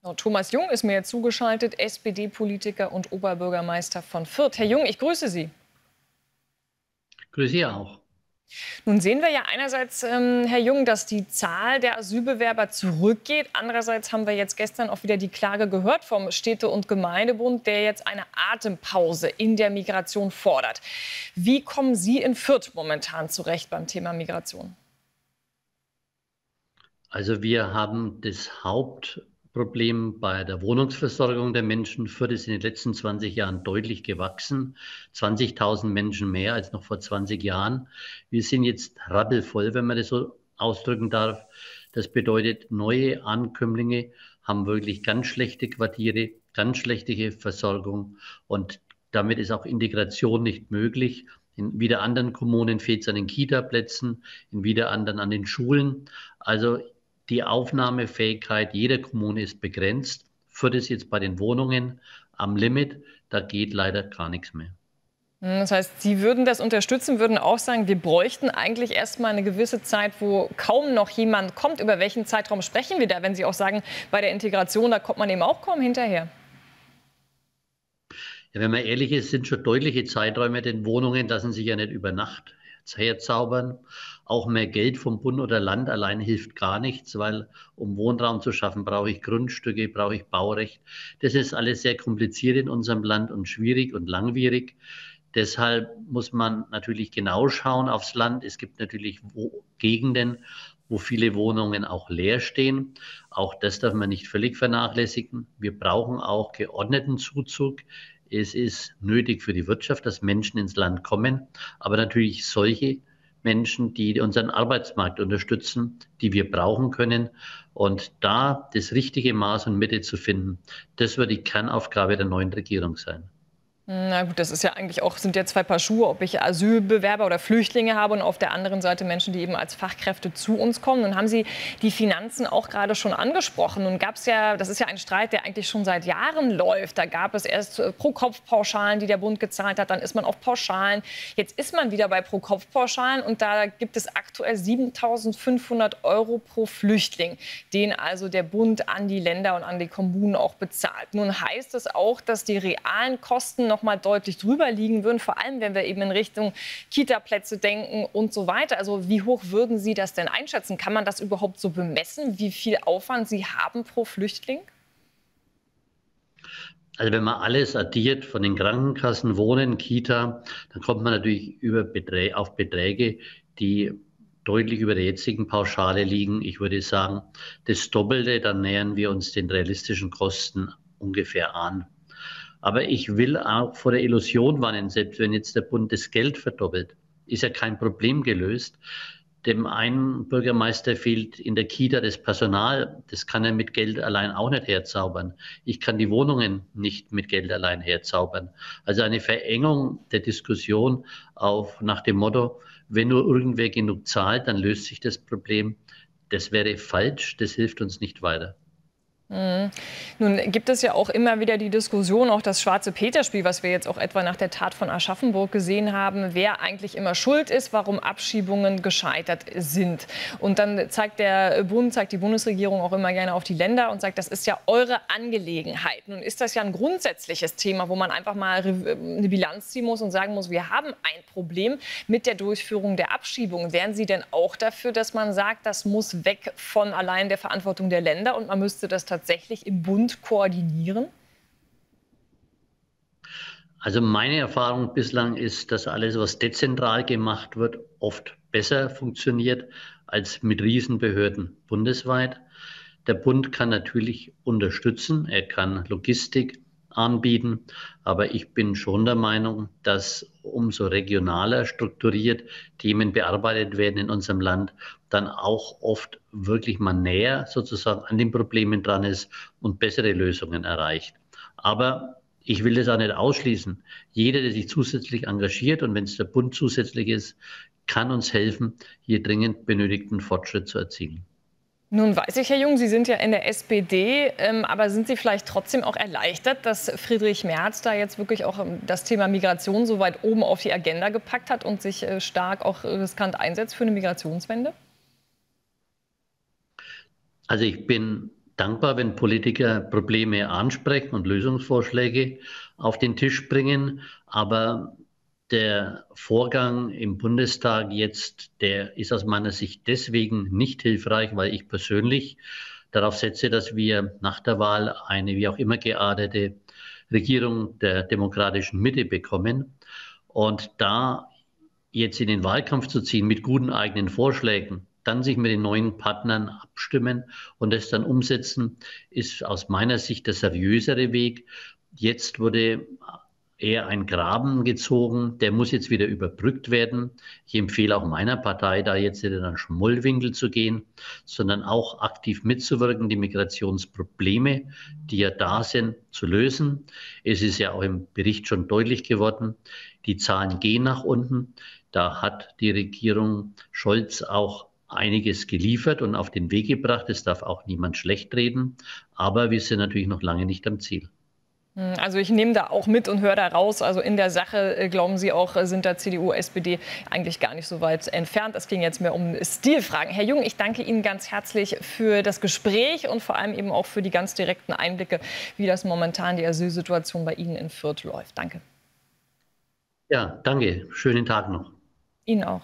So, Thomas Jung ist mir jetzt zugeschaltet, SPD-Politiker und Oberbürgermeister von Fürth. Herr Jung, ich grüße Sie. Grüße Sie auch. Nun sehen wir ja einerseits, Herr Jung, dass die Zahl der Asylbewerber zurückgeht. Andererseits haben wir jetzt gestern auch wieder die Klage gehört vom Städte- und Gemeindebund, der jetzt eine Atempause in der Migration fordert. Wie kommen Sie in Fürth momentan zurecht beim Thema Migration? Also wir haben das Hauptproblem bei der Wohnungsversorgung der Menschen. Fürth ist in den letzten 20 Jahren deutlich gewachsen. 20.000 Menschen mehr als noch vor 20 Jahren. Wir sind jetzt rappelvoll, wenn man das so ausdrücken darf. Das bedeutet, neue Ankömmlinge haben wirklich ganz schlechte Quartiere, ganz schlechte Versorgung und damit ist auch Integration nicht möglich. In wieder anderen Kommunen fehlt es an den Kita-Plätzen, in wieder anderen an den Schulen. Also die Aufnahmefähigkeit jeder Kommune ist begrenzt. Fürth ist jetzt bei den Wohnungen am Limit. Da geht leider gar nichts mehr. Das heißt, Sie würden das unterstützen, würden auch sagen, wir bräuchten eigentlich erst mal eine gewisse Zeit, wo kaum noch jemand kommt. Über welchen Zeitraum sprechen wir da, wenn Sie auch sagen, bei der Integration, da kommt man eben auch kaum hinterher? Ja, wenn man ehrlich ist, sind schon deutliche Zeiträume, denn Wohnungen lassen sich ja nicht über Nacht herzaubern. Auch mehr Geld vom Bund oder Land allein hilft gar nichts, weil um Wohnraum zu schaffen, brauche ich Grundstücke, brauche ich Baurecht. Das ist alles sehr kompliziert in unserem Land und schwierig und langwierig. Deshalb muss man natürlich genau schauen aufs Land. Es gibt natürlich Gegenden, wo viele Wohnungen auch leer stehen. Auch das darf man nicht völlig vernachlässigen. Wir brauchen auch geordneten Zuzug. Es ist nötig für die Wirtschaft, dass Menschen ins Land kommen, aber natürlich solche Menschen, die unseren Arbeitsmarkt unterstützen, die wir brauchen können. Und da das richtige Maß und Mitte zu finden, das wird die Kernaufgabe der neuen Regierung sein. Na gut, das ist ja eigentlich auch, sind ja zwei Paar Schuhe, ob ich Asylbewerber oder Flüchtlinge habe und auf der anderen Seite Menschen, die eben als Fachkräfte zu uns kommen. Nun haben Sie die Finanzen auch gerade schon angesprochen. Nun gab es ja, das ist ja ein Streit, der eigentlich schon seit Jahren läuft. Da gab es erst Pro-Kopf-Pauschalen, die der Bund gezahlt hat. Dann ist man auf Pauschalen. Jetzt ist man wieder bei Pro-Kopf-Pauschalen und da gibt es aktuell 7.500 € pro Flüchtling, den also der Bund an die Länder und an die Kommunen auch bezahlt. Nun heißt es auch, dass die realen Kosten noch mal deutlich drüber liegen würden, vor allem wenn wir eben in Richtung Kita-Plätze denken und so weiter. Also wie hoch würden Sie das denn einschätzen? Kann man das überhaupt so bemessen, wie viel Aufwand Sie haben pro Flüchtling? Also wenn man alles addiert von den Krankenkassen, Wohnen, Kita, dann kommt man natürlich auf Beträge, die deutlich über der jetzigen Pauschale liegen. Ich würde sagen, das Doppelte, dann nähern wir uns den realistischen Kosten ungefähr an. Aber ich will auch vor der Illusion warnen, selbst wenn jetzt der Bund das Geld verdoppelt, ist ja kein Problem gelöst. Dem einen Bürgermeister fehlt in der Kita das Personal. Das kann er mit Geld allein auch nicht herzaubern. Ich kann die Wohnungen nicht mit Geld allein herzaubern. Also eine Verengung der Diskussion auf nach dem Motto, wenn nur irgendwer genug zahlt, dann löst sich das Problem. Das wäre falsch. Das hilft uns nicht weiter. Mhm. Nun gibt es ja auch immer wieder die Diskussion, auch das Schwarze Peter-Spiel, was wir jetzt auch etwa nach der Tat von Aschaffenburg gesehen haben, wer eigentlich immer schuld ist, warum Abschiebungen gescheitert sind. Und dann zeigt der Bund, zeigt die Bundesregierung auch immer gerne auf die Länder und sagt, das ist ja eure Angelegenheit. Nun ist das ja ein grundsätzliches Thema, wo man einfach mal eine Bilanz ziehen muss und sagen muss, wir haben ein Problem mit der Durchführung der Abschiebungen. Wären Sie denn auch dafür, dass man sagt, das muss weg von allein der Verantwortung der Länder und man müsste das tatsächlich im Bund koordinieren? Also meine Erfahrung bislang ist, dass alles, was dezentral gemacht wird, oft besser funktioniert als mit Riesenbehörden bundesweit. Der Bund kann natürlich unterstützen, er kann Logistik anbieten, aber ich bin schon der Meinung, dass umso regionaler strukturiert Themen bearbeitet werden in unserem Land, dann auch oft wirklich mal näher sozusagen an den Problemen dran ist und bessere Lösungen erreicht. Aber ich will das auch nicht ausschließen. Jeder, der sich zusätzlich engagiert und wenn es der Bund zusätzlich ist, kann uns helfen, hier dringend benötigten Fortschritt zu erzielen. Nun weiß ich, Herr Jung, Sie sind ja in der SPD, aber sind Sie vielleicht trotzdem auch erleichtert, dass Friedrich Merz da jetzt wirklich auch das Thema Migration so weit oben auf die Agenda gepackt hat und sich stark auch riskant einsetzt für eine Migrationswende? Also ich bin dankbar, wenn Politiker Probleme ansprechen und Lösungsvorschläge auf den Tisch bringen. Aber der Vorgang im Bundestag jetzt, der ist aus meiner Sicht deswegen nicht hilfreich, weil ich persönlich darauf setze, dass wir nach der Wahl eine wie auch immer geartete Regierung der demokratischen Mitte bekommen. Und da jetzt in den Wahlkampf zu ziehen mit guten eigenen Vorschlägen, dann sich mit den neuen Partnern abstimmen und das dann umsetzen, ist aus meiner Sicht der seriösere Weg. Jetzt wurde eher ein Graben gezogen, der muss jetzt wieder überbrückt werden. Ich empfehle auch meiner Partei, da jetzt in den Schmollwinkel zu gehen, sondern auch aktiv mitzuwirken, die Migrationsprobleme, die ja da sind, zu lösen. Es ist ja auch im Bericht schon deutlich geworden, die Zahlen gehen nach unten. Da hat die Regierung Scholz auch einiges geliefert und auf den Weg gebracht. Das darf auch niemand schlecht reden. Aber wir sind natürlich noch lange nicht am Ziel. Also ich nehme da auch mit und höre da raus. Also in der Sache, glauben Sie auch, sind da CDU, SPD eigentlich gar nicht so weit entfernt. Es ging jetzt mehr um Stilfragen. Herr Jung, ich danke Ihnen ganz herzlich für das Gespräch und vor allem eben auch für die ganz direkten Einblicke, wie das momentan die Asylsituation bei Ihnen in Fürth läuft. Danke. Ja, danke. Schönen Tag noch. Ihnen auch.